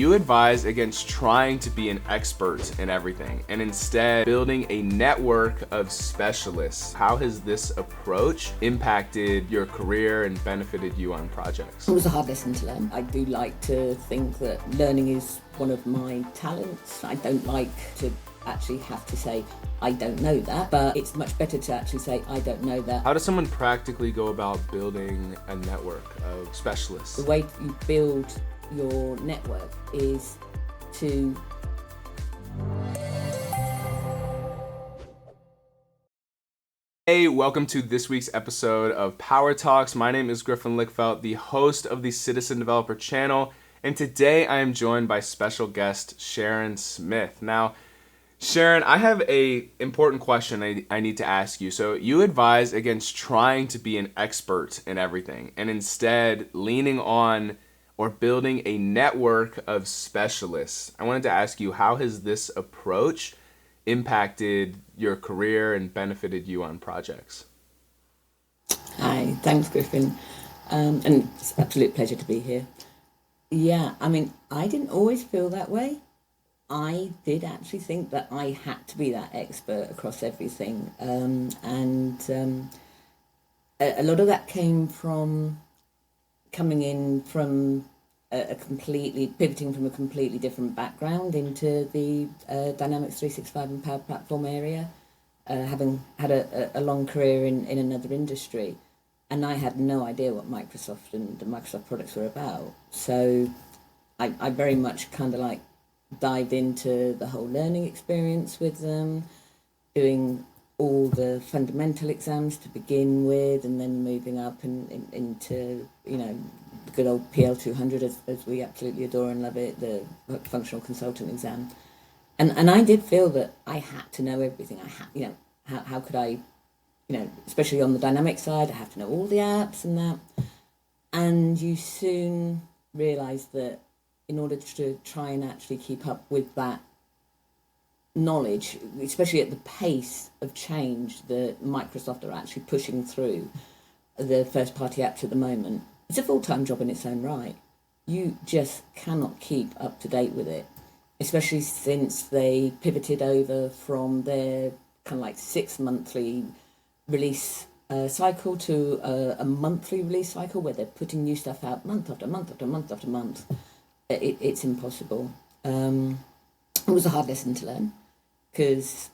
You advise against trying to be an expert in everything and instead building a network of specialists. How has this approach impacted your career and benefited you on projects? It was a hard lesson to learn. I do like to think that learning is one of my talents. I don't like to actually have to say, I don't know that, but it's much better to actually say, I don't know that. How does someone practically go about building a network of specialists? The way you build your network is to Hey, welcome to this week's episode of Power Talks. My name is Griffin, the host of the Citizen Developer channel, and today I am joined by special guest Sharon Smith. Now, Sharon, I have an important question I need to ask you. So you advise against trying to be an expert in everything and instead leaning on or building a network of specialists. I wanted to ask you, how has this approach impacted your career and benefited you on projects? Hi, thanks Griffin, and it's an absolute pleasure to be here. Yeah, I mean, I didn't always feel that way. I did actually think that I had to be that expert across everything, and a lot of that came from coming in from pivoting from a completely different background into the Dynamics 365 and Power Platform area, having had a long career in another industry, and I had no idea what Microsoft and the Microsoft products were about. So I very much kind of like dived into the whole learning experience with them, doing all the fundamental exams to begin with, and then moving up into, you know, the good old PL200 as we absolutely adore and love it, the functional consultant exam. And I did feel that I had to know everything. I had, you know, how could I, you know, especially on the dynamic side, I have to know all the apps and that. And you soon realise that in order to try and actually keep up with that knowledge, especially at the pace of change that Microsoft are actually pushing through the first party apps at the moment, it's a full-time job in its own right. You just cannot keep up to date with it, especially since they pivoted over from their kind of like 6-monthly release cycle to a monthly release cycle where they're putting new stuff out month after month after month after month. It's impossible. It was a hard lesson to learn because,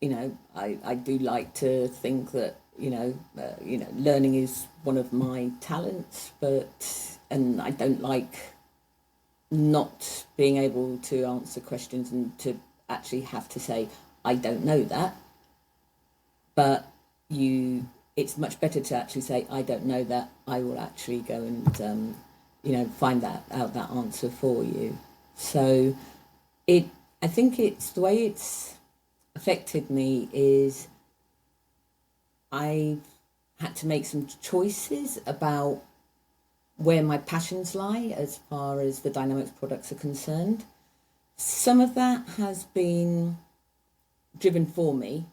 you know, I do like to think that, learning is one of my talents, and I don't like not being able to answer questions and to actually have to say, I don't know that. But it's much better to actually say, I don't know that. I will actually go and, find that answer for you. So I think it's the way it's affected me is I've had to make some choices about where my passions lie as far as the Dynamics products are concerned. Some of that has been driven for me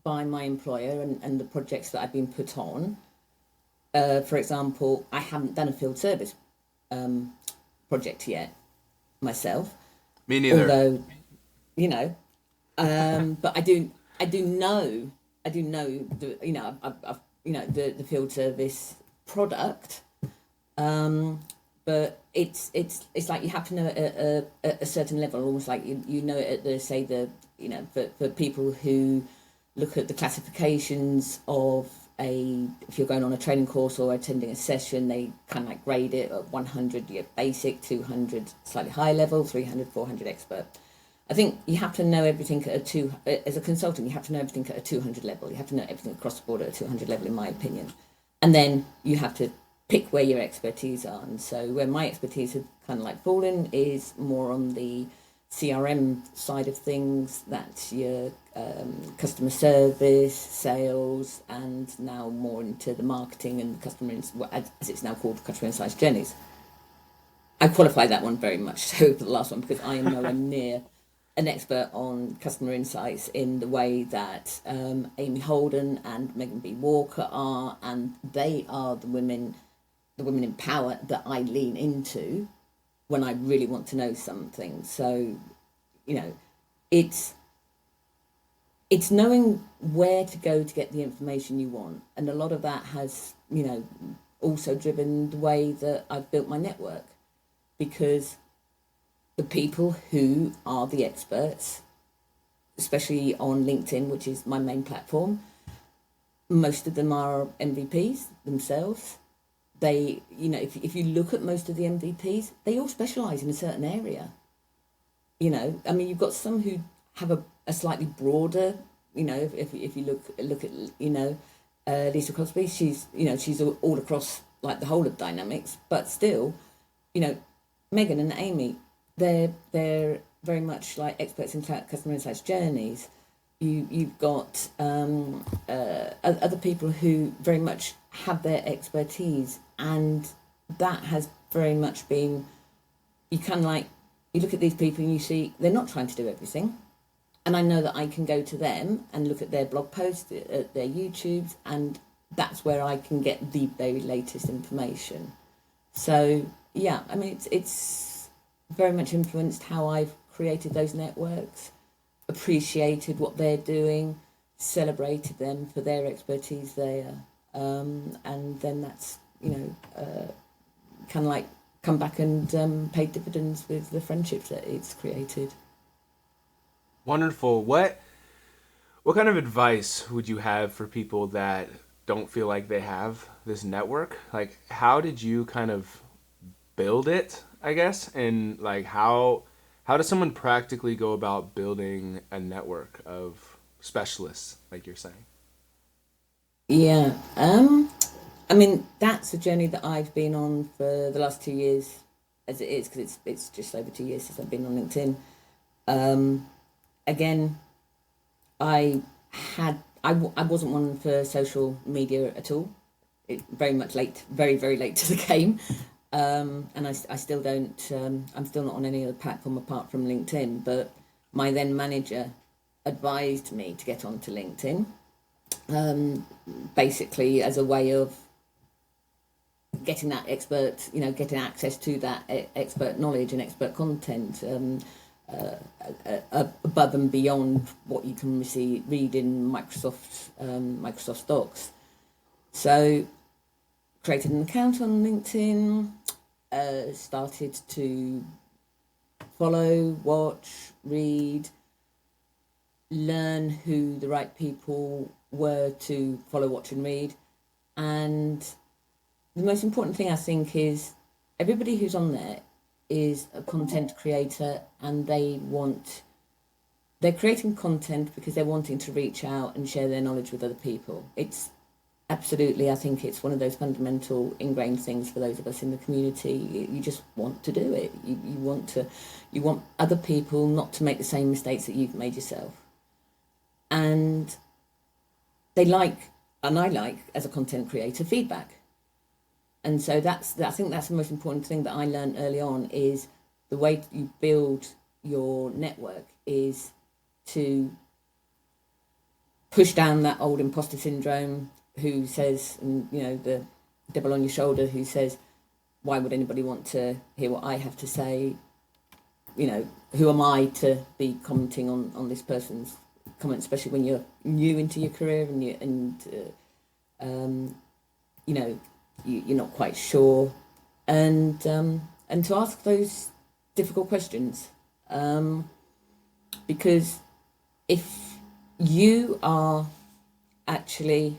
by my employer and the projects that I've been put on. For example, I haven't done a field service project yet myself. Me neither. Although, but I do know the field service product. But it's like you have to know at a certain level, almost like you know it at for people who look at the classifications of if you're going on a training course or attending a session, they kind of like grade it at 100, you're basic, 200, slightly high level, 300, 400 expert. I think you have to know everything as a consultant, you have to know everything at a 200 level. You have to know everything across the board at a 200 level, in my opinion. And then you have to pick where your expertise are. And so where my expertise has kind of like fallen is more on the CRM side of things. That's your customer service, sales, and now more into the marketing and customer, as it's now called, customer insights journeys. I qualify that one very much so for the last one, because I am nowhere near an expert on customer insights in the way that Amy Holden and Megan B. Walker are, and they are the women in power that I lean into when I really want to know something. So, you know, it's knowing where to go to get the information you want. And a lot of that has, also driven the way that I've built my network, because the people who are the experts, especially on LinkedIn, which is my main platform, most of them are MVPs themselves. They, if you look at most of the MVPs, they all specialize in a certain area. You've got some who have a slightly broader, if you look at, Lisa Crosby, she's all across like the whole of Dynamics, but still, Megan and Amy, they're very much like experts in customer insights journeys. You've got other people who very much have their expertise, and that has very much been, you look at these people and you see they're not trying to do everything. And I know that I can go to them and look at their blog posts, at their YouTubes, and that's where I can get the very latest information. So, yeah, it's very much influenced how I've created those networks, appreciated what they're doing, celebrated them for their expertise there. And then that's, kind of like come back and pay dividends with the friendships that it's created. Wonderful. What kind of advice would you have for people that don't feel like they have this network? Like, how did you kind of build it, I guess? And like, how does someone practically go about building a network of specialists, like you're saying? Yeah. That's a journey that I've been on for the last 2 years, as it is, because it's just over 2 years since I've been on LinkedIn. Again, I wasn't one for social media at all. It very much late, very, very late to the game. And I still don't, I'm still not on any other platform apart from LinkedIn, but my then manager advised me to get onto LinkedIn, basically as a way of getting that expert, getting access to that expert knowledge and expert content, above and beyond what you can read in Microsoft Docs. So created an account on LinkedIn, started to follow, watch, read, learn who the right people were to follow, watch and read. And the most important thing I think is everybody who's on there is a content creator, and they're creating content because they're wanting to reach out and share their knowledge with other people. It's absolutely, I think it's one of those fundamental ingrained things for those of us in the community. You just want to do it. You want other people not to make the same mistakes that you've made yourself. And I like, as a content creator, feedback. And so I think that's the most important thing that I learned early on, is the way you build your network is to push down that old imposter syndrome who says, and the devil on your shoulder who says, why would anybody want to hear what I have to say? Who am I to be commenting on this person's comment, especially when you're new into your career and you're not quite sure, and to ask those difficult questions, because if you are actually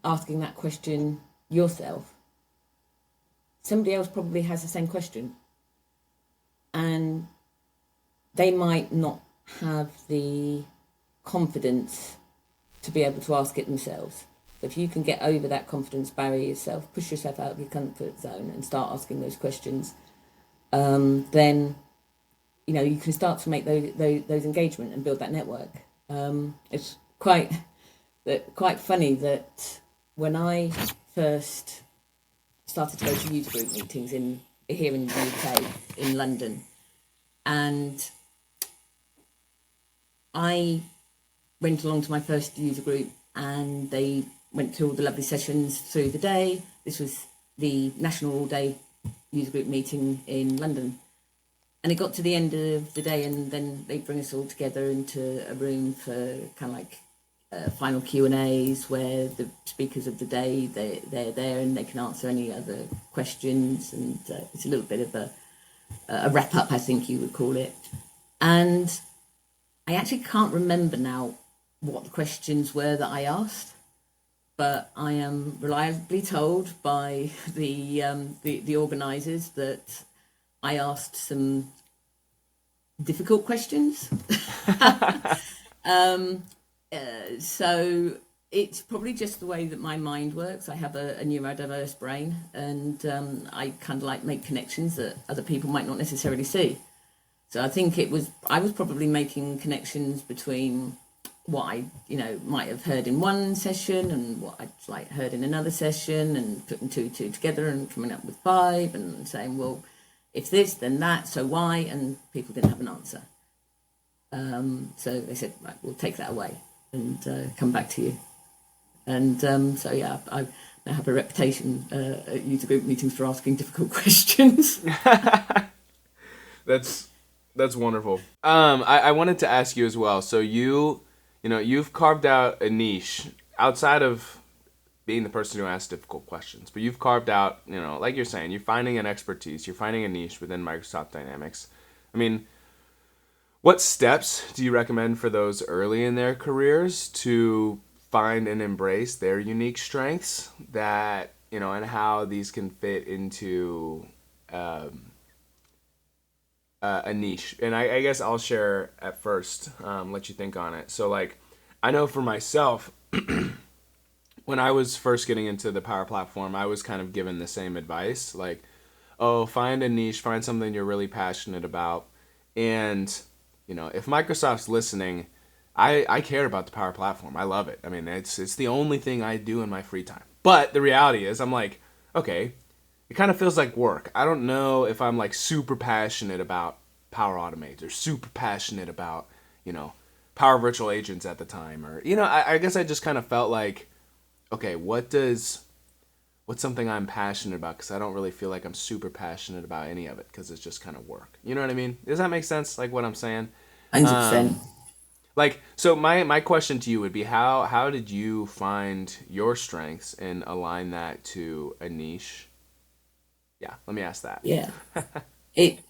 asking that question yourself, somebody else probably has the same question, and they might not have the confidence to be able to ask it themselves. So if you can get over that confidence barrier yourself, push yourself out of your comfort zone and start asking those questions, then you can start to make those engagement and build that network. It's quite funny that when I first started to go to user group meetings here in the UK, in London, and I went along to my first user group, and they went through all the lovely sessions through the day. This was the National All Day user group meeting in London. And it got to the end of the day, and then they bring us all together into a room for kind of like final Q&As, where the speakers of the day, they're there and they can answer any other questions. And it's a little bit of a wrap-up, I think you would call it. And I actually can't remember now what the questions were that I asked, but I am reliably told by the organisers that I asked some difficult questions. So it's probably just the way that my mind works. I have a neurodiverse brain, and I kind of like make connections that other people might not necessarily see. So I think I was probably making connections between what I, might have heard in one session and what I'd heard in another session, and putting two together and coming up with five and saying, well, if this, then that, so why? And people didn't have an answer. So they said, right, we'll take that away and come back to you. And so, yeah, I have a reputation at user group meetings for asking difficult questions. That's wonderful. I wanted to ask you as well. So you've carved out a niche outside of being the person who asks difficult questions, but you've carved out, like you're saying, you're finding an expertise, you're finding a niche within Microsoft Dynamics. I mean, what steps do you recommend for those early in their careers to find and embrace their unique strengths that, and how these can fit into a niche? And I guess I'll share at first, let you think on it. So I know for myself, when I was first getting into the Power Platform, I was kind of given the same advice, find a niche, find something you're really passionate about. And, if Microsoft's listening, I care about the Power Platform. I love it. I mean, it's the only thing I do in my free time. But the reality is, I'm like, okay, it kind of feels like work. I don't know if I'm super passionate about Power Automate or super passionate about, Power Virtual Agents at the time. Or, I guess I just kind of felt like, okay, what's something I'm passionate about? Because I don't really feel like I'm super passionate about any of it, because it's just kind of work. You know what I mean? Does that make sense? What I'm saying? 100%. So my question to you would be, how did you find your strengths and align that to a niche? Yeah, let me ask that. Yeah. It's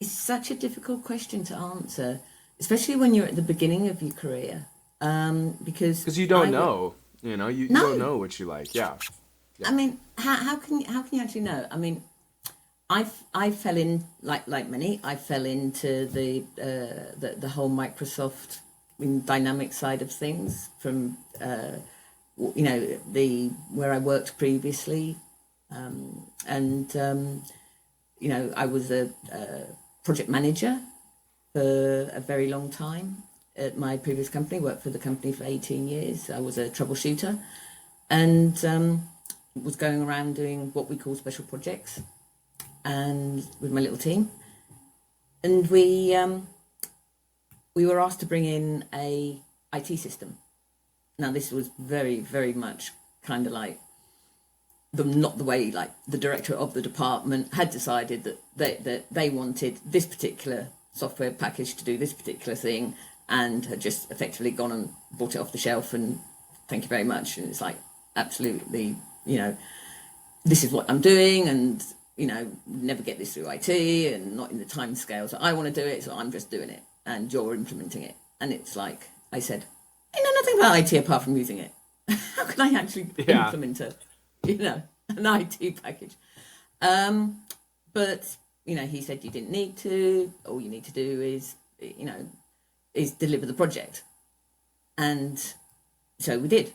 such a difficult question to answer, especially when you're at the beginning of your career, because you don't know, you No. don't know what you like. Yeah. I mean, how can you actually know? I mean, I fell in like many. I fell into the whole Microsoft dynamic side of things from where I worked previously, and I was a project manager for a very long time at my previous company. Worked for the company for 18 years. I was a troubleshooter, and was going around doing what we call special projects, and with my little team. And we were asked to bring in a IT system. Now, this was very, very much kind of not the way the director of the department had decided that they wanted this particular software package to do this particular thing, and had just effectively gone and bought it off the shelf and thank you very much. And it's absolutely, this is what I'm doing, and never get this through IT, and not in the time scales that I want to do it, so I'm just doing it and you're implementing it. And it's I said, I know nothing about IT apart from using it. How can I actually implement an IT package? But he said you didn't need to. All you need to do is deliver the project. And so we did.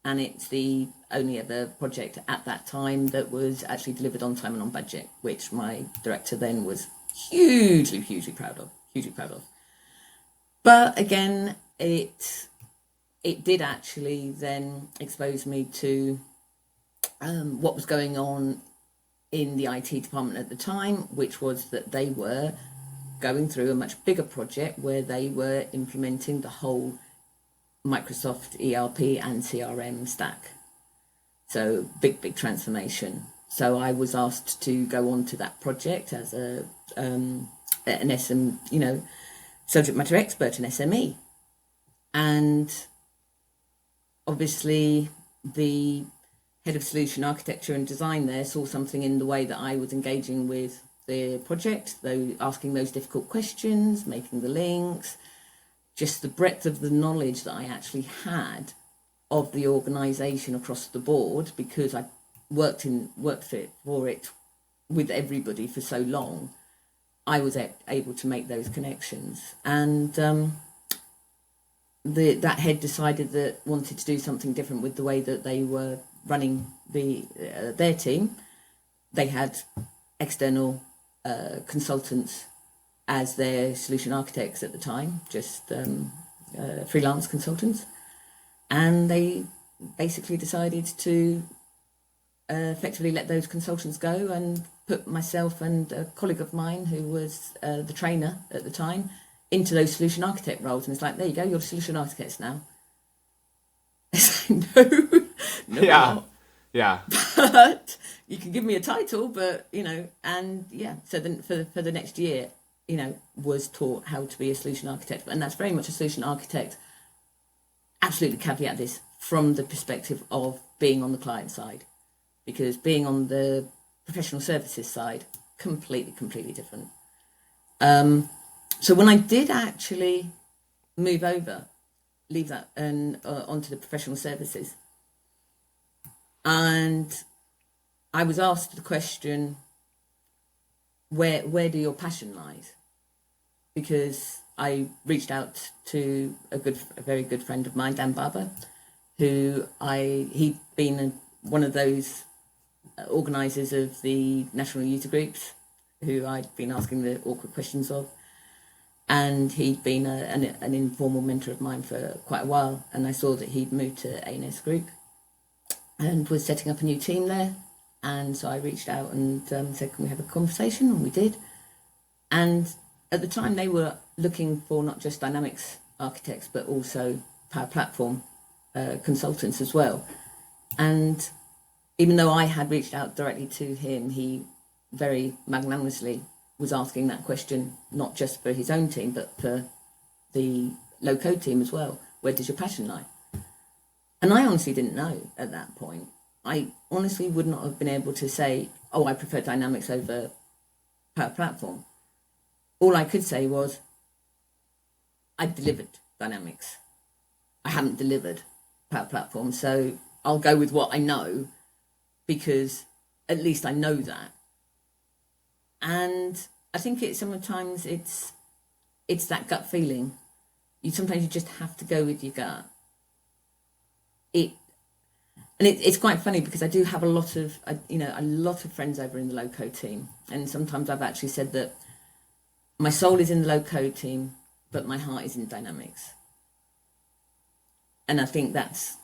And it's the only other project at that time that was actually delivered on time and on budget, which my director then was hugely proud of. But again, it did actually then expose me to what was going on in the IT department at the time, which was that they were going through a much bigger project where they were implementing the whole Microsoft ERP and CRM stack. So big transformation. So I was asked to go on to that project as an subject matter expert, an SME. And obviously the head of solution architecture and design there saw something in the way that I was engaging with the project, though asking those difficult questions, making the links, just the breadth of the knowledge that I actually had of the organisation across the board, because I worked for it with everybody for so long. I was able to make those connections, and that head decided that wanted to do something different with the way that they were running their team. They had external consultants as their solution architects at the time, just freelance consultants, and they basically decided to effectively let those consultants go and put myself and a colleague of mine who was the trainer at the time into those solution architect roles. And it's like, there you go, you're the solution architects now. No, Yeah. not. Yeah. But you can give me a title, but and yeah. So then for the next year, was taught how to be a solution architect, and that's very much a solution architect. Absolutely caveat this from the perspective of being on the client side, because being on the professional services side, completely different. So when I did actually leave that and onto the professional services, and I was asked the question, where do your passion lies? Because I reached out to a very good friend of mine, Dan Barber, he'd been one of those organisers of the national user groups, who I'd been asking the awkward questions of, and he'd been an informal mentor of mine for quite a while. And I saw that he'd moved to ANS Group and was setting up a new team there. And so I reached out and said, can we have a conversation? And we did. And at the time, they were looking for not just Dynamics architects, but also Power Platform consultants as well. And even though I had reached out directly to him, he very magnanimously was asking that question, not just for his own team, but for the low-code team as well. Where does your passion lie? And I honestly didn't know at that point. I honestly would not have been able to say, oh, I prefer Dynamics over Power Platform. All I could say was, I delivered Dynamics. I haven't delivered Power Platform, so I'll go with what I know, because at least I know that. And I think sometimes it's that gut feeling. Sometimes you just have to go with your gut. It's quite funny, because I do have a lot of friends over in the low-code team, and sometimes I've actually said that my soul is in the low-code team, but my heart is in Dynamics. And I think that's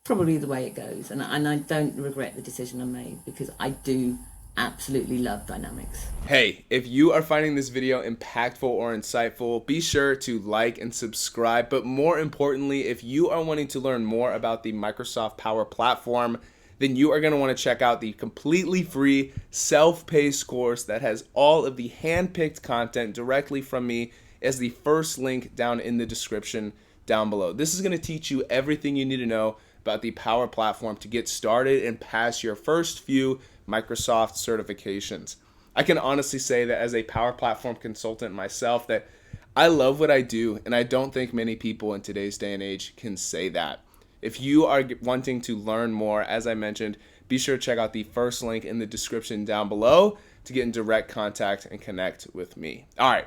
probably the way it goes, and I don't regret the decision I made, because I do absolutely love Dynamics. Hey, if you are finding this video impactful or insightful, be sure to like and subscribe. But more importantly, if you are wanting to learn more about the Microsoft Power Platform, then you are going to want to check out the completely free self-paced course that has all of the hand-picked content directly from me as the first link down in the description down below. This is going to teach you everything you need to know about the Power Platform to get started and pass your first few Microsoft certifications. I can honestly say that as a Power Platform consultant myself, that I love what I do, and I don't think many people in today's day and age can say that. If you are wanting to learn more, as I mentioned, be sure to check out the first link in the description down below to get in direct contact and connect with me. All right,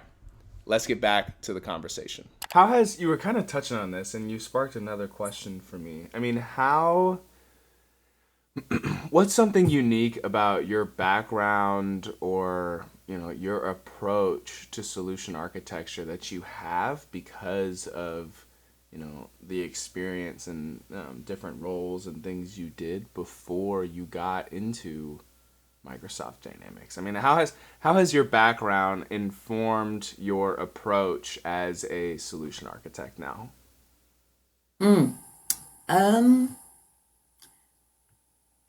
let's get back to the conversation. You were kind of touching on this, and you sparked another question for me. I mean, what's something unique about your background or your approach to solution architecture that you have because of the experience and different roles and things you did before you got into Microsoft Dynamics? I mean, how has your background informed your approach as a solution architect now? Um,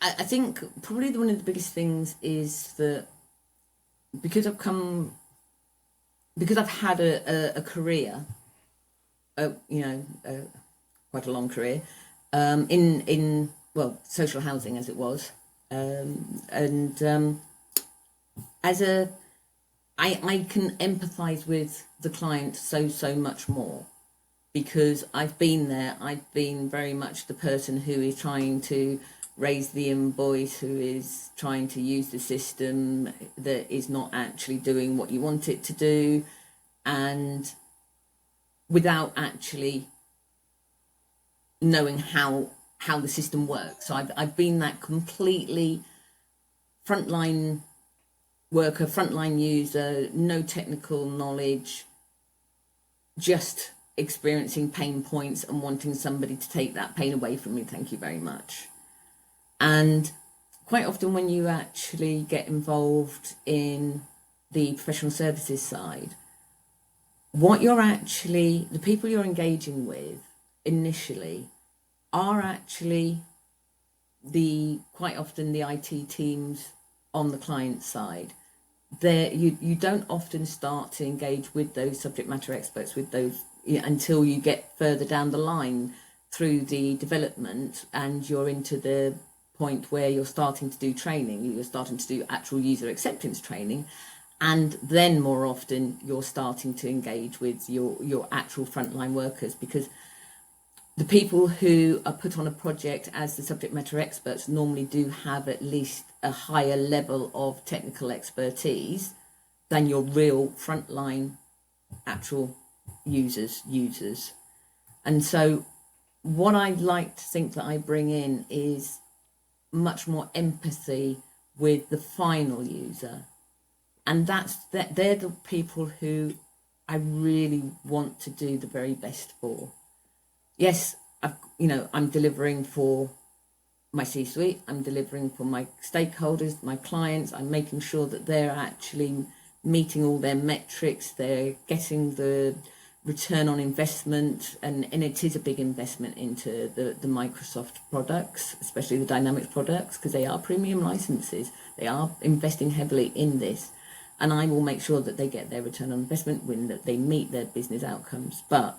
I think probably one of the biggest things is that because I've come, because I've had a career, quite a long career, in well, social housing as it was, and as a I can empathise with the client so much more because I've been there. I've been very much the person who is trying to raise the invoice, who is trying to use the system that is not actually doing what you want it to do, and without actually knowing how the system works. So I've been that completely frontline worker, frontline user, no technical knowledge, just experiencing pain points and wanting somebody to take that pain away from me. Thank you very much. And quite often when you actually get involved in the professional services side, what you're actually, the people you're engaging with initially are actually quite often the IT teams on the client side. There, you don't often start to engage with those subject matter experts, with those until you get further down the line through the development and you're into the point where you're starting to do training, you're starting to do actual user acceptance training, and then more often you're starting to engage with your actual frontline workers, because the people who are put on a project as the subject matter experts normally do have at least a higher level of technical expertise than your real frontline actual users. And so what I like to think that I bring in is much more empathy with the final user. And they're the people who I really want to do the very best for. Yes, I'm delivering for my C-suite, I'm delivering for my stakeholders, my clients, I'm making sure that they're actually meeting all their metrics, they're getting the return on investment, and it is a big investment into the Microsoft products, especially the Dynamics products, because they are premium licenses. They are investing heavily in this. And I will make sure that they get their return on investment when that they meet their business outcomes. But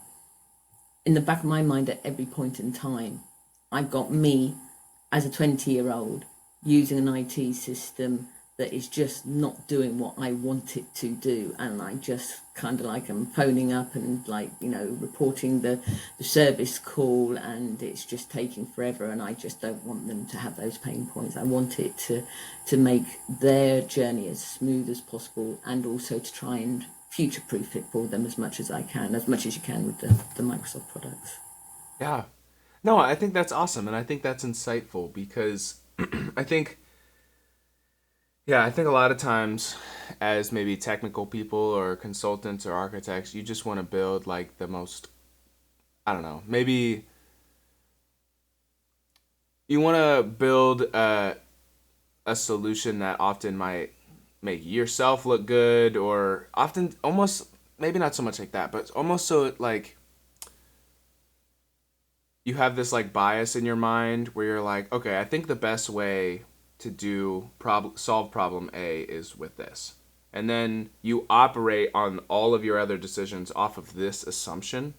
in the back of my mind at every point in time, I've got me as a 20-year-old using an IT system that is just not doing what I want it to do, and I just kind of like I'm phoning up and reporting the service call, and it's just taking forever, and I just don't want them to have those pain points. I want it to make their journey as smooth as possible, and also to try and future-proof it for them as much as I can, as much as you can with the Microsoft products. Yeah. No, I think that's awesome, and I think that's insightful because I think, yeah, I think a lot of times as maybe technical people or consultants or architects, you just want to build like the most, I don't know, maybe you want to build a solution that often might make yourself look good, or often almost, maybe not so much like that, but almost so like you have this like bias in your mind where you're like, okay, I think the best way to solve problem A is with this. And then you operate on all of your other decisions off of this assumption.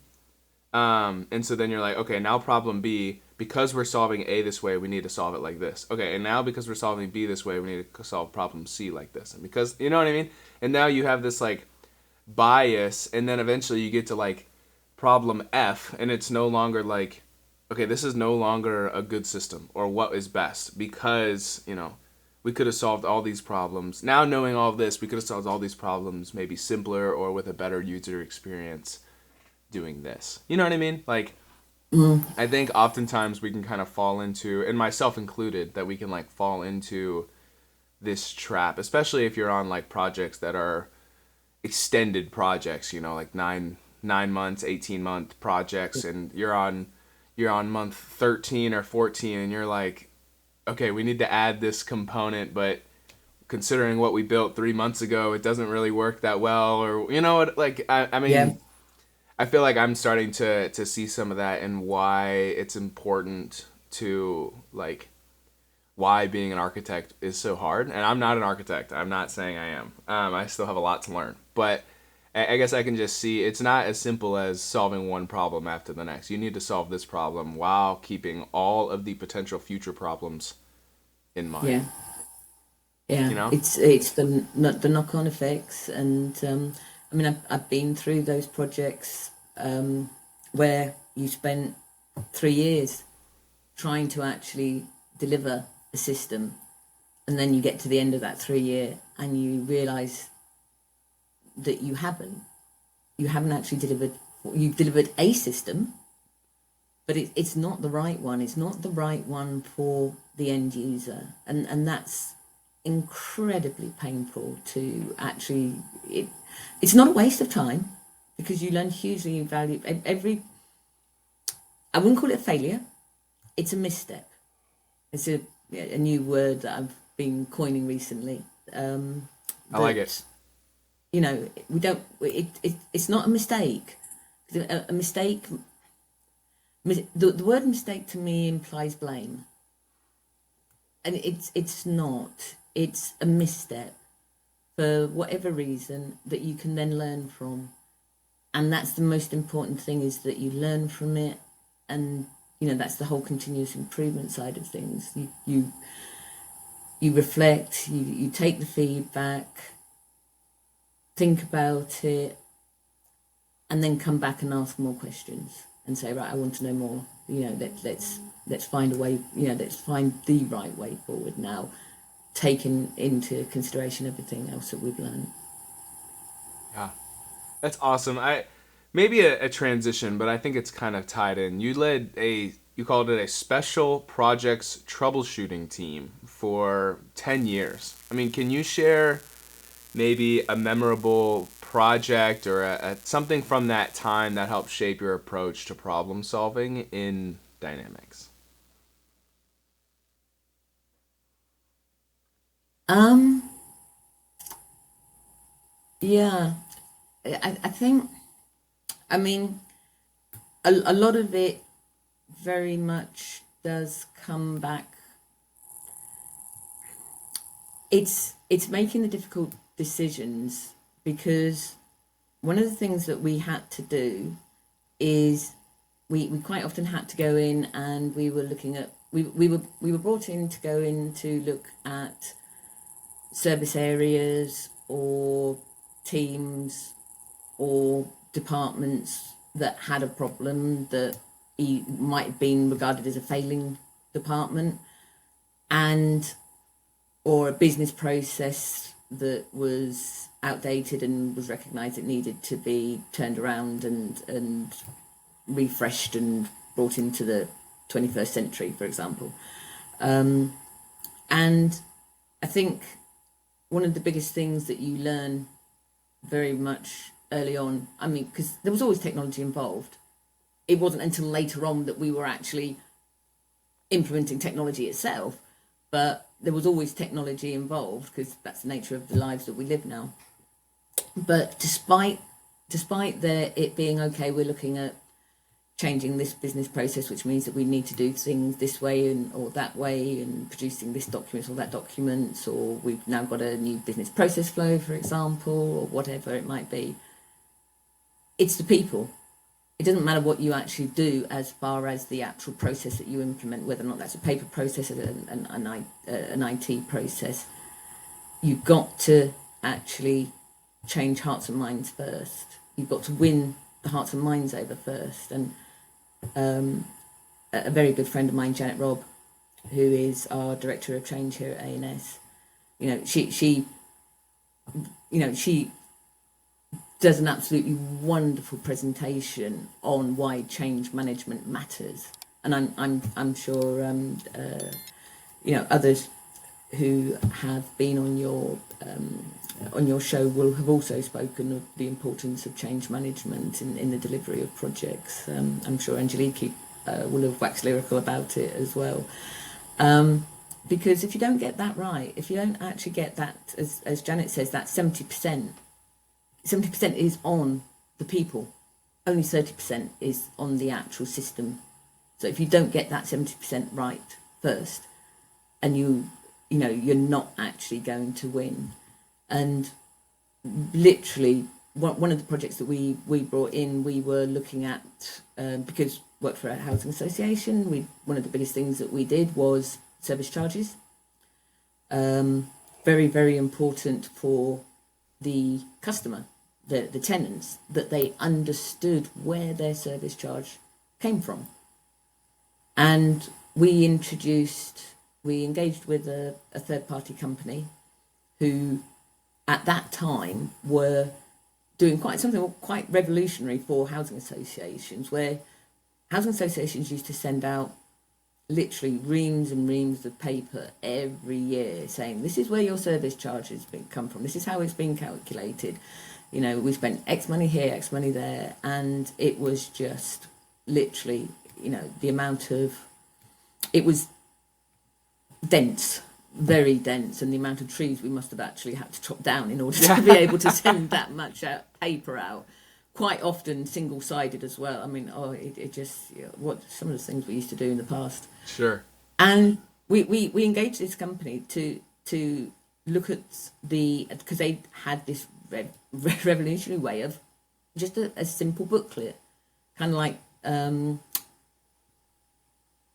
And so then you're like, okay, now problem B, because we're solving A this way, we need to solve it like this. Okay, and now because we're solving B this way, we need to solve problem C like this. And because, you know what I mean? And now you have this like bias, and then eventually you get to like problem F, and it's no longer like, okay, this is no longer a good system or what is best because, we could have solved all these problems. Now knowing all of this, we could have solved all these problems maybe simpler or with a better user experience doing this. You know what I mean? Like, I think oftentimes we can kind of fall into, and myself included, that we can like fall into this trap, especially if you're on like projects that are extended projects, like 9 months, 18-month projects, and you're on month 13 or 14, and you're like, okay, we need to add this component, but considering what we built 3 months ago, it doesn't really work that well, or like I Yeah. mean, I feel like I'm starting to see some of that and why it's important to like why being an architect is so hard. And I'm not an architect. I'm not saying I am. I still have a lot to learn. But I guess I can just see it's not as simple as solving one problem after the next. You need to solve this problem while keeping all of the potential future problems in mind. Yeah, yeah. You know? It's the knock on effects, and I mean, I've been through those projects where you spent 3 years trying to actually deliver a system, and then you get to the end of that 3 year and you realize that you haven't actually delivered. You've delivered a system, but it's not the right one. It's not the right one for the end user, and that's incredibly painful to actually. It's not a waste of time because you learn hugely valuable every. I wouldn't call it a failure. It's a misstep. It's a new word that I've been coining recently. I like it. You know, we don't. It's not a mistake. A mistake. The word mistake to me implies blame, and it's not. It's a misstep for whatever reason that you can then learn from, and that's the most important thing, is that you learn from it, and that's the whole continuous improvement side of things. You reflect, you take the feedback, think about it, and then come back and ask more questions and say, right, I want to know more. Let's find a way. Let's find the right way forward now, taking into consideration everything else that we've learned. Yeah, that's awesome. Maybe a transition, but I think it's kind of tied in. You called it a special projects troubleshooting team for 10 years. I mean, can you share maybe a memorable project or something from that time that helped shape your approach to problem solving in Dynamics? Yeah, I think, I mean, a lot of it very much does come back. It's making the difficult decisions, because one of the things that we had to do is we quite often had to go in, and we were looking at we were brought in to go in to look at service areas or teams or departments that had a problem that might have been regarded as a failing department, and or a business process that was outdated and was recognised it needed to be turned around and refreshed and brought into the 21st century, for example. And I think one of the biggest things that you learn very much early on, I mean, because there was always technology involved. It wasn't until later on that we were actually implementing technology itself, but there was always technology involved because that's the nature of the lives that we live now. But despite it being okay, we're looking at changing this business process, which means that we need to do things this way or that way, and producing this document or that document, or we've now got a new business process flow, for example, or whatever it might be. It's the people. It doesn't matter what you actually do as far as the actual process that you implement, whether or not that's a paper process or an IT process. You've got to actually change hearts and minds first. You've got to win the hearts and minds over first. And a very good friend of mine, Janet Robb, who is our director of change here at ANS, she does an absolutely wonderful presentation on why change management matters, and I'm sure others who have been on your show will have also spoken of the importance of change management in the delivery of projects. I'm sure Angelique will have waxed lyrical about it as well. Because if you don't get that right, if you don't actually get that, as Janet says, that 70% is on the people. only 30% is on the actual system. So if you don't get that 70% right first, and you're not actually going to win. And literally, one of the projects that we brought in, we were looking at, because worked for a housing association, one of the biggest things that we did was service charges. Very, very important for the customer, the tenants, that they understood where their service charge came from. And we engaged with a third-party company who at that time were doing something quite revolutionary for housing associations, where housing associations used to send out literally reams and reams of paper every year saying, this is where your service charge has come from, this is how it's been calculated, we spent X money here, X money there. And it was just literally, the amount of, it was dense, very dense, and the amount of trees we must have actually had to chop down in order to be able to send that much paper out. Quite often single-sided as well. I mean, it just, what some of the things we used to do in the past. Sure. And we engaged this company to look at because they had this revolutionary way of just a simple booklet, kind of like,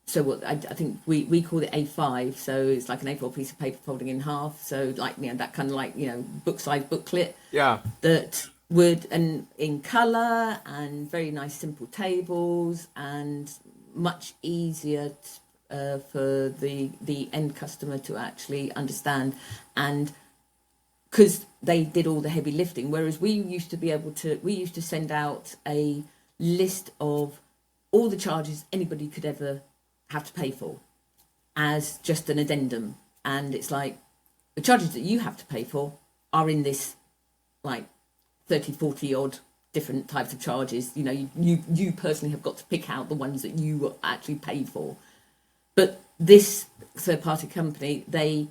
so what I think we call it A5, so it's like an A4 piece of paper folding in half, so like, that kind of like, book-size booklet. Yeah. That would, and in colour, and very nice simple tables, and much easier for the end customer to actually understand. And because they did all the heavy lifting, whereas we used to send out a list of all the charges anybody could ever have to pay for as just an addendum. And it's like, the charges that you have to pay for are in this like 30, 40 odd different types of charges. You personally have got to pick out the ones that you actually pay for. But this third party company, they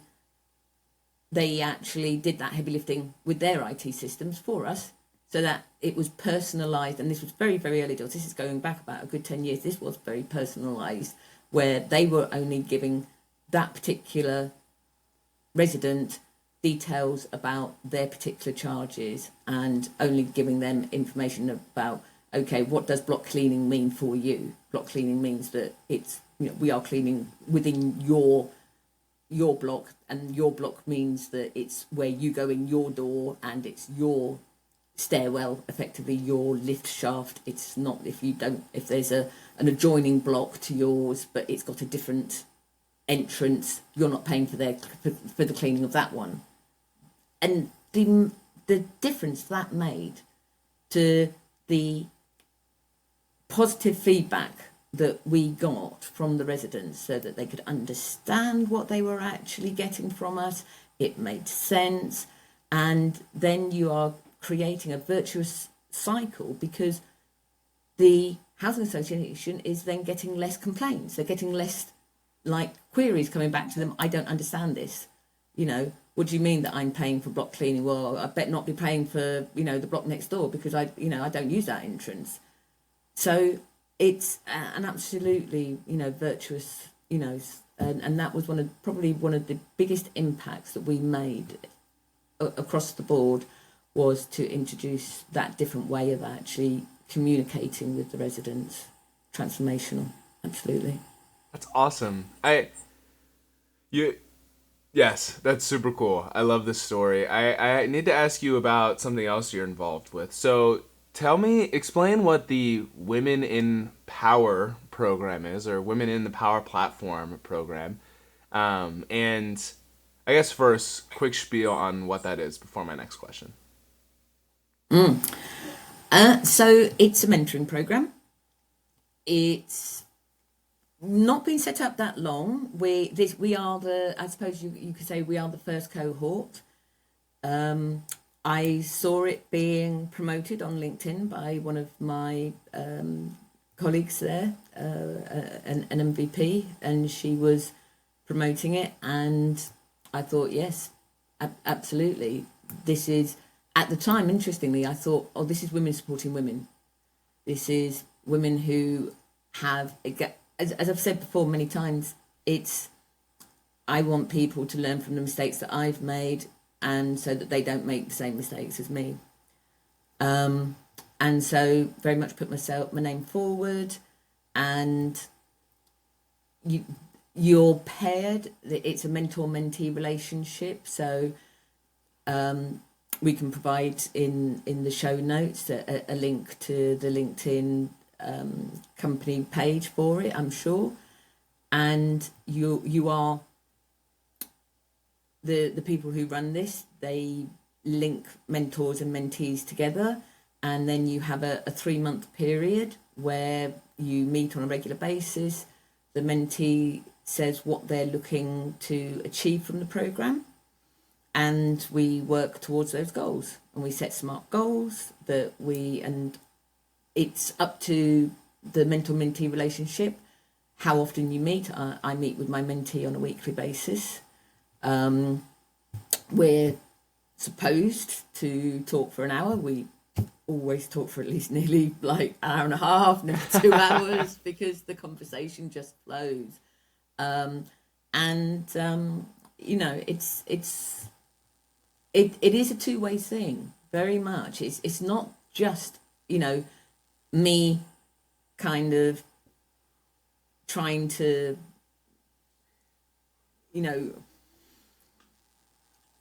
actually did that heavy lifting with their IT systems for us, so that it was personalised. And this was very, very early doors. This is going back about a good 10 years. This was very personalised, where they were only giving that particular resident details about their particular charges, and only giving them information about, okay, what does block cleaning mean for you? Block cleaning means that it's, we are cleaning within your block, and your block means that it's where you go in your door, and it's your stairwell, effectively your lift shaft. It's not if there's an adjoining block to yours, but it's got a different entrance, you're not paying for the cleaning of that one. And the difference that made to the positive feedback that we got from the residents, so that they could understand what they were actually getting from us, it made sense. And then you are creating a virtuous cycle, because the housing association is then getting less complaints. They're getting less like queries coming back to them. I don't understand this. What do you mean that I'm paying for block cleaning? Well, I bet not be paying for, the block next door, because I don't use that entrance. So it's an absolutely, virtuous, and that was probably one of the biggest impacts that we made across the board, was to introduce that different way of actually communicating with the residents. Transformational, absolutely. That's awesome. Yes, that's super cool. I love this story. I need to ask you about something else you're involved with. So explain what the Women in Power program is, or Women in the Power Platform program. And I guess first, quick spiel on what that is before my next question. So it's a mentoring program. It's not been set up that long. We are I suppose you could say we are the first cohort. I saw it being promoted on LinkedIn by one of my colleagues there, an MVP, and she was promoting it, and I thought, yes, absolutely. This is, at the time, interestingly, I thought, this is women supporting women. This is women who have, as I've said before many times, I want people to learn from the mistakes that I've made, and so that they don't make the same mistakes as me. And so very much put my name forward, and you're paired. It's a mentor-mentee relationship, so we can provide in the show notes a link to the LinkedIn company page for it, I'm sure. And you are the people who run this. They link mentors and mentees together, and then you have a 3-month period where you meet on a regular basis. The mentee says what they're looking to achieve from the program, and we work towards those goals, and we set smart goals and it's up to the mentor-mentee relationship how often you meet. I meet with my mentee on a weekly basis. We're supposed to talk for an hour. We always talk for at least nearly like an hour and a half, never 2 hours, because the conversation just flows. It is a two-way thing, very much. It's not just, me kind of trying to,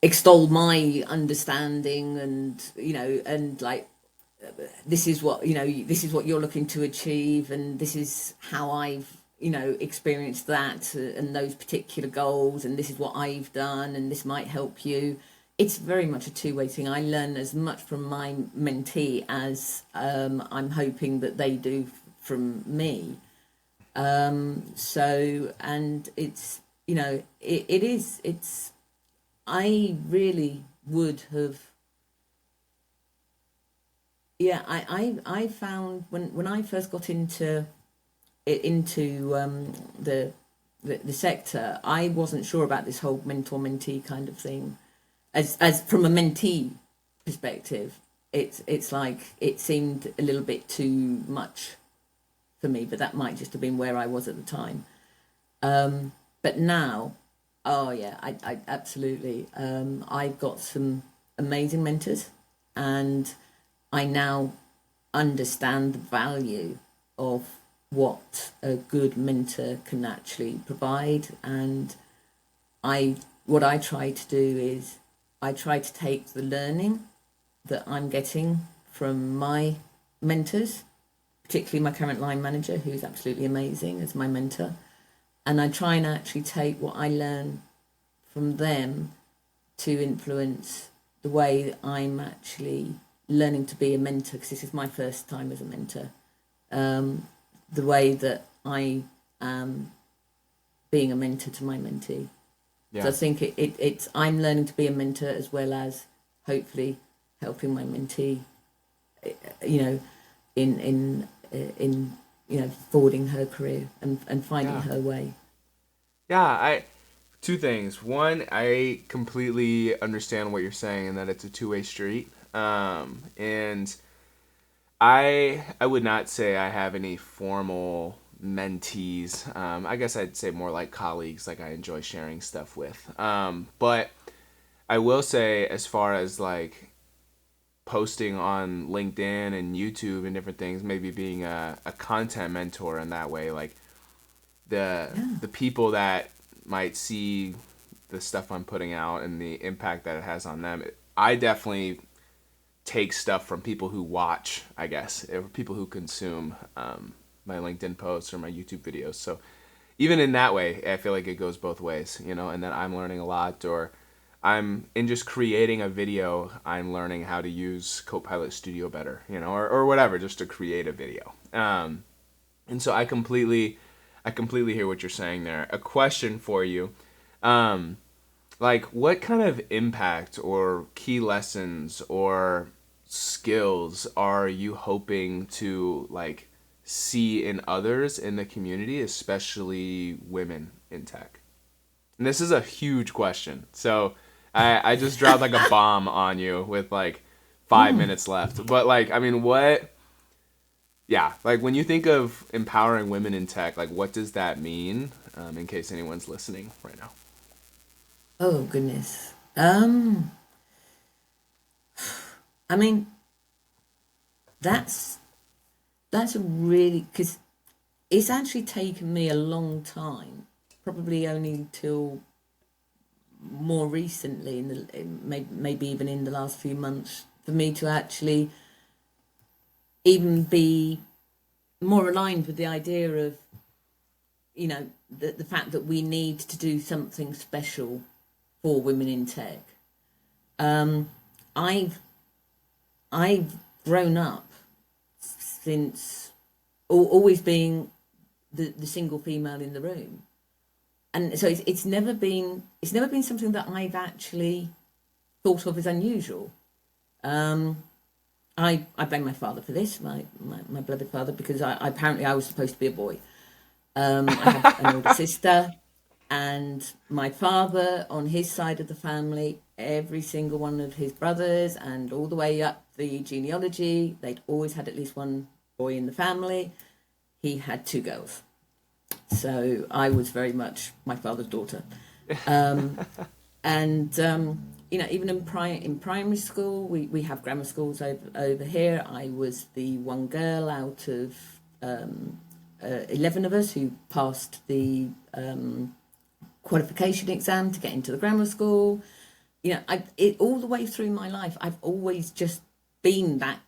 extol my understanding and like, this is what you're looking to achieve, and this is how I've experienced that and those particular goals, and this is what I've done, and this might help you. It's very much a two-way thing. I learn as much from my mentee as I'm hoping that they do from me. And it's, I really would have, I found when I first got into the sector, I wasn't sure about this whole mentor-mentee kind of thing. As from a mentee perspective, it's like it seemed a little bit too much for me, but that might just have been where I was at the time. But now, oh yeah, I absolutely. I've got some amazing mentors, and I now understand the value of what a good mentor can actually provide. And what I try to do is I try to take the learning that I'm getting from my mentors, particularly my current line manager, who's absolutely amazing as my mentor. And I try and actually take what I learn from them to influence the way I'm actually learning to be a mentor, because this is my first time as a mentor. The way that I am being a mentor to my mentee. Yeah. So I think it's I'm learning to be a mentor as well as hopefully helping my mentee, in forwarding her career and finding her way. Yeah, two things. One, I completely understand what you're saying, and that it's a two-way street. And I would not say I have any formal mentees. I guess I'd say more like colleagues, like I enjoy sharing stuff with. But I will say, as far as like posting on LinkedIn and YouTube and different things, maybe being a content mentor in that way, like the people that might see the stuff I'm putting out and the impact that it has on them, I definitely take stuff from people who watch, I guess, or people who consume my LinkedIn posts or my YouTube videos. So even in that way, I feel like it goes both ways, and then I'm learning a lot, or I'm in just creating a video, I'm learning how to use Copilot Studio better, or whatever, just to create a video. And so I completely hear what you're saying there. A question for you, like what kind of impact or key lessons or skills are you hoping to like see in others in the community, especially women in tech? And this is a huge question. So I just dropped like a bomb on you with like 5 minutes left. But like, I mean, what Yeah, like when you think of empowering women in tech, like what does that mean? In case anyone's listening right now. Oh goodness. I mean, that's that's a really, because it's actually taken me a long time, probably only till more recently, maybe even in the last few months, for me to actually even be more aligned with the idea of, the fact that we need to do something special for women in tech. I've I've grown up since always being the single female in the room, and so it's never been something that I've actually thought of as unusual. I blame my father for this, my beloved father, because apparently I was supposed to be a boy. I have an older sister, and my father, on his side of the family, every single one of his brothers, and all the way up the genealogy, they'd always had at least one boy in the family. He had two girls. So I was very much my father's daughter. And even in primary school, we have grammar schools over here. I was the one girl out of 11 of us who passed the qualification exam to get into the grammar school. All the way through my life, I've always just been that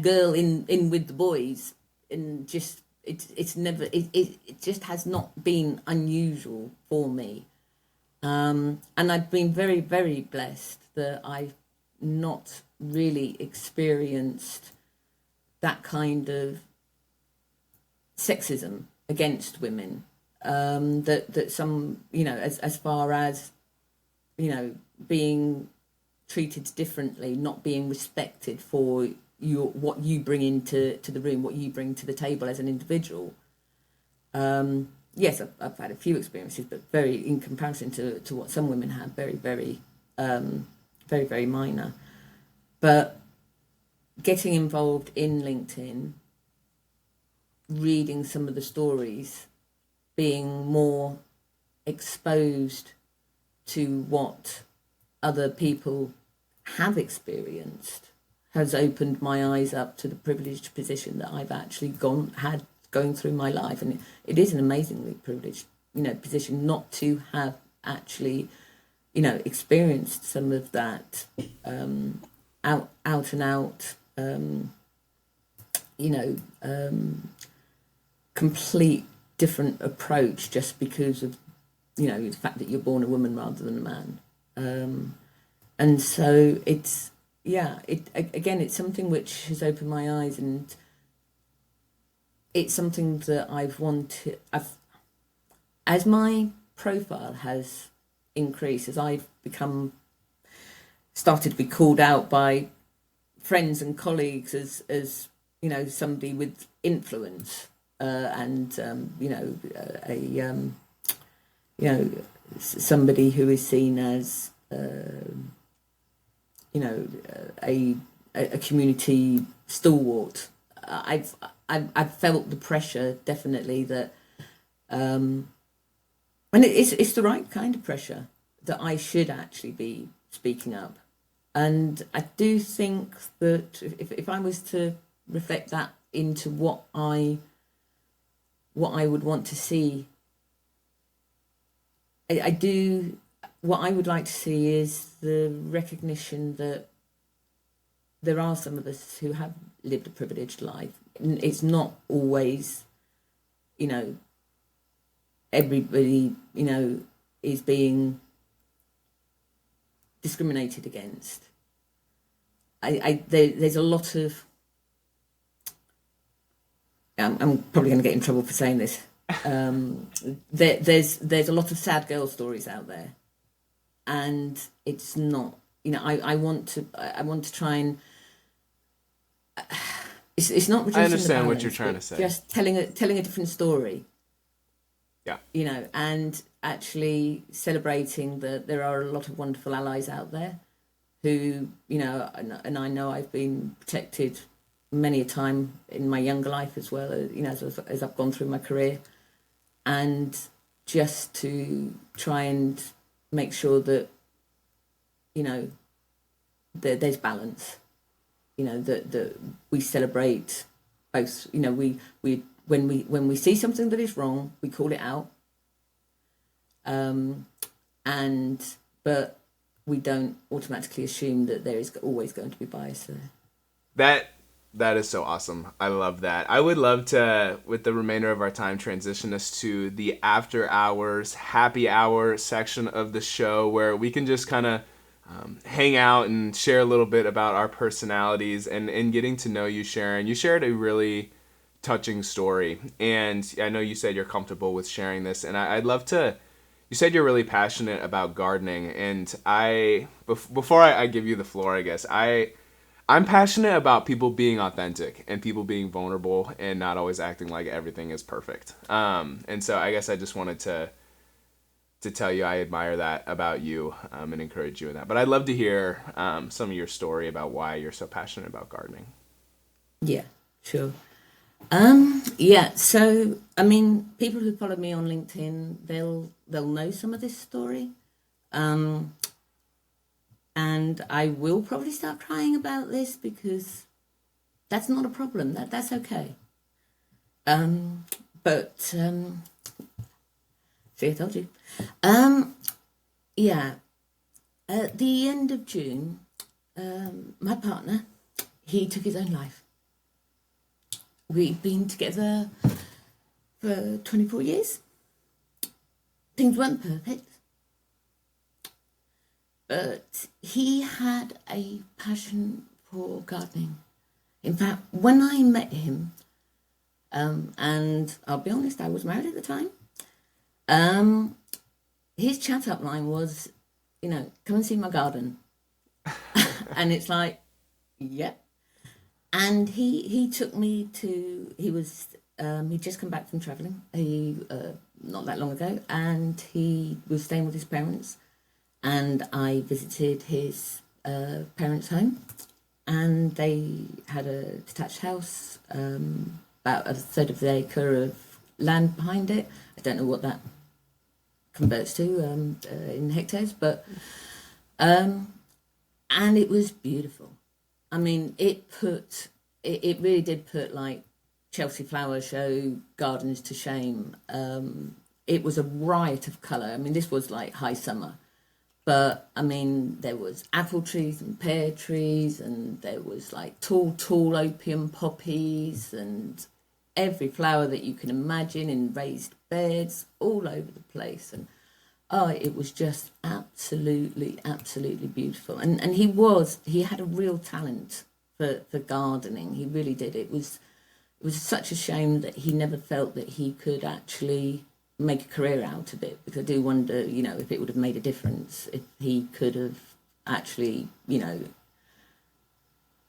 girl in with the boys, and just it just has not been unusual for me. And I've been very, very blessed that I've not really experienced that kind of sexism against women. That some, as far as, being treated differently, not being respected for what you bring into the room, what you bring to the table as an individual. Yes, I've had a few experiences, but very, in comparison to what some women have, very, very, very, very minor. But getting involved in LinkedIn, reading some of the stories, being more exposed to what other people have experienced, has opened my eyes up to the privileged position that I've actually had going through my life. And it is an amazingly privileged, position not to have actually, experienced some of that out and out, complete different approach, just because of, the fact that you're born a woman rather than a man. And so it's something which has opened my eyes, and it's something that as my profile has increased, as I've started to be called out by friends and colleagues as somebody with influence, and somebody who is seen as a community stalwart. I've felt the pressure, definitely, that and it's the right kind of pressure, that I should actually be speaking up. And I do think that if I was to reflect that into what I would want to see, what I would like to see is the recognition that there are some of us who have lived a privileged life. It's not always, everybody, is being discriminated against. There's a lot of, I'm probably going to get in trouble for saying this. There's a lot of sad girl stories out there, and it's not, I want to try and, it's not reducing I understand the what balance, you're trying to say. just telling a different story. Yeah. And actually celebrating that there are a lot of wonderful allies out there who, and I know I've been protected many a time in my younger life as well, as I've gone through my career, and just to try and make sure that, there's balance, that we celebrate both, we when we see something that is wrong, we call it out, and but we don't automatically assume that there is always going to be bias there. That is so awesome. I love that. I would love to, with the remainder of our time, transition us to the after hours, happy hour section of the show where we can just kind of hang out and share a little bit about our personalities and getting to know you, Sharon. You shared a really touching story, and I know you said you're comfortable with sharing this, and I'd love to. You said you're really passionate about gardening, and before I give you the floor, I guess I'm passionate about people being authentic and people being vulnerable and not always acting like everything is perfect. And so I guess I just wanted to tell you I admire that about you and encourage you in that. But I'd love to hear some of your story about why you're so passionate about gardening. Yeah, sure. Yeah, so I mean, people who follow me on LinkedIn, they'll know some of this story. And I will probably start crying about this because that's not a problem. That's okay. See, I told you. Yeah. At the end of June, my partner, he took his own life. We've been together for 24 years. Things weren't perfect. But he had a passion for gardening. In fact, when I met him, and I'll be honest, I was married at the time, his chat up line was, come and see my garden. And it's like, yeah. And he took me to, he'd just come back from travelling, not that long ago, and he was staying with his parents. And I visited his parents' home, and they had a detached house, about a third of the acre of land behind it. I don't know what that converts to in hectares, but and it was beautiful. I mean, it really did put like Chelsea Flower Show gardens to shame. It was a riot of colour. I mean, this was like high summer. But, I mean, there was apple trees and pear trees, and there was, like, tall opium poppies and every flower that you can imagine in raised beds all over the place. And, it was just absolutely, absolutely beautiful. And he had a real talent for gardening. He really did. It was such a shame that he never felt that he could actually make a career out of it, because I do wonder, if it would have made a difference, if he could have actually,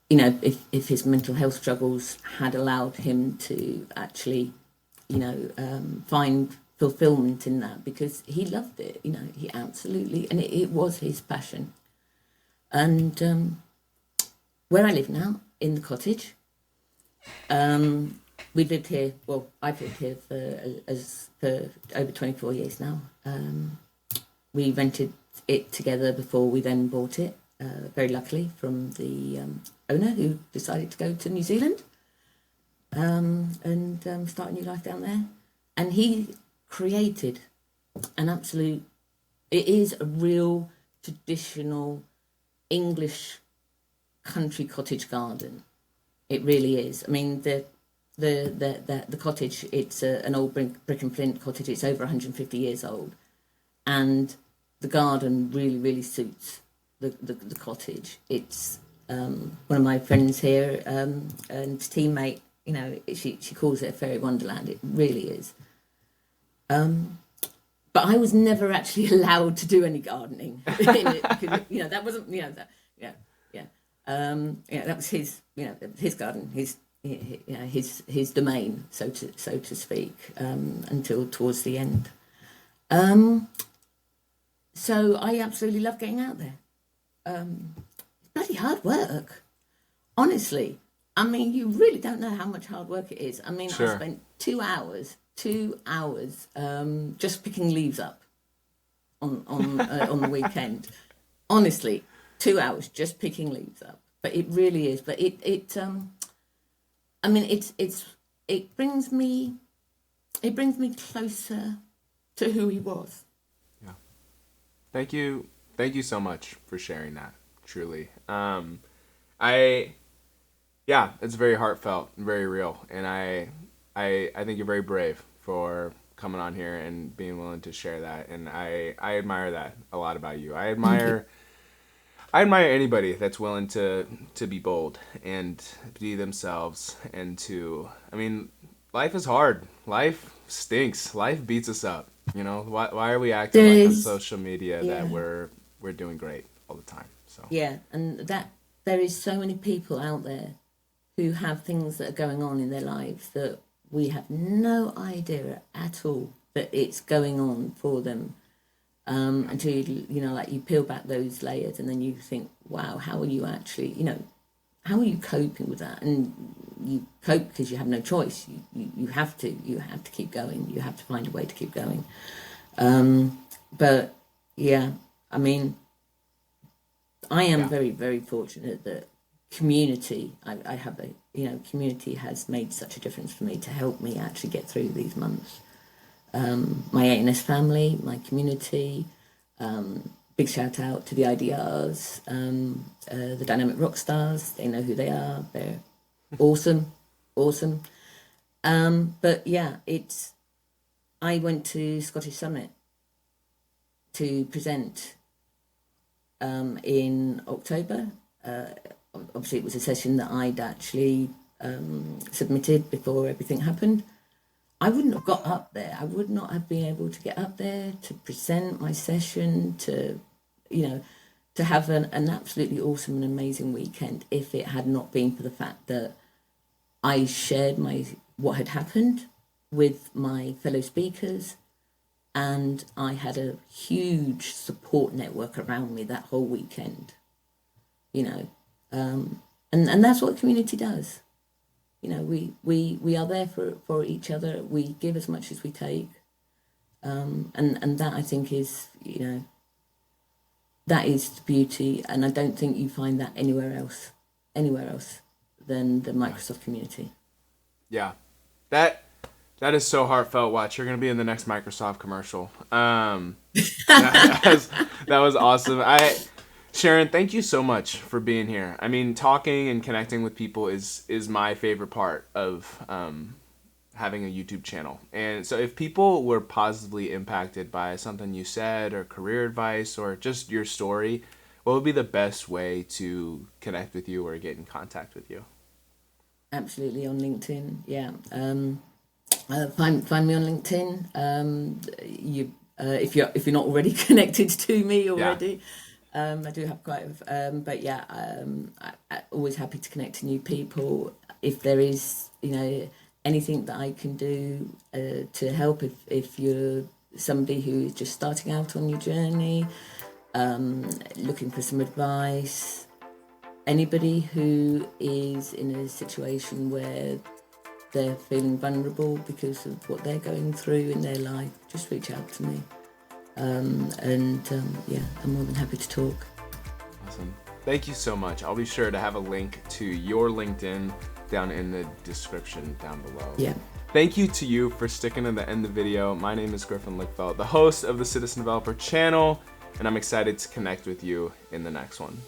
if his mental health struggles had allowed him to actually, find fulfillment in that, because he loved it, he absolutely, and it was his passion. And where I live now, in the cottage, we lived here. Well, I've lived here for over 24 years now. We rented it together before we then bought it. Very luckily, from the owner who decided to go to New Zealand and start a new life down there. And he created an absolute. It is a real traditional English country cottage garden. It really is. I mean, the cottage, it's an old brick and flint cottage. It's over 150 years old, and the garden really, really suits the cottage. It's one of my friends here and teammate. She calls it a fairy wonderland. It really is. But I was never actually allowed to do any gardening in it, because, that wasn't, that, yeah. That was his garden, his domain, so to speak, until towards the end. So I absolutely love getting out there. It's bloody hard work, honestly. I mean, you really don't know how much hard work it is. I mean, Sure. I spent 2 hours, just picking leaves up on the weekend. Honestly, 2 hours just picking leaves up. But it really is. But I mean, it brings me closer to who he was. Yeah. Thank you. Thank you so much for sharing that. Truly. Yeah, it's very heartfelt and very real. And I think you're very brave for coming on here and being willing to share that. And I admire that a lot about you. I admire anybody that's willing to be bold and be themselves and I mean, life is hard. Life stinks. Life beats us up. You know, why are we acting like on social media that we're doing great all the time? So yeah, and that there is so many people out there who have things that are going on in their lives that we have no idea at all that it's going on for them. Until like you peel back those layers and then you think, wow, how are you actually, how are you coping with that? And you cope because you have no choice. You have to keep going. You have to find a way to keep going. But yeah, I mean, I am very, very fortunate that community, I have community has made such a difference for me to help me actually get through these months. My ANS family, my community, big shout out to the IDRs, the Dynamic Rock Stars. They know who they are. They're awesome. But yeah, I went to Scottish Summit to present in October. Obviously, it was a session that I'd actually submitted before everything happened. I wouldn't have got up there. I would not have been able to get up there to present my session, to have an absolutely awesome and amazing weekend if it had not been for the fact that I shared what had happened with my fellow speakers, and I had a huge support network around me that whole weekend. And that's what community does. We are there for each other. We give as much as we take, and that I think is that is the beauty. And I don't think you find that anywhere else than the Microsoft community. Yeah, that is so heartfelt. Watch, you're gonna be in the next Microsoft commercial. That was awesome. Sharon, thank you so much for being here. I mean, talking and connecting with people is my favorite part of having a YouTube channel. And so if people were positively impacted by something you said or career advice or just your story, what would be the best way to connect with you or get in contact with you? Absolutely, on LinkedIn. Yeah. Find me on LinkedIn. If you're not already connected to me already. Yeah. I do have quite but yeah, I'm always happy to connect to new people. If there is, anything that I can do to help, if you're somebody who is just starting out on your journey, looking for some advice, anybody who is in a situation where they're feeling vulnerable because of what they're going through in their life, just reach out to me. Yeah, I'm more than happy to talk. Awesome. Thank you so much. I'll be sure to have a link to your LinkedIn down in the description down below. Yeah. Thank you to you for sticking to the end of the video. My name is Griffin Lickfeld, the host of the Citizen Developer channel, and I'm excited to connect with you in the next one.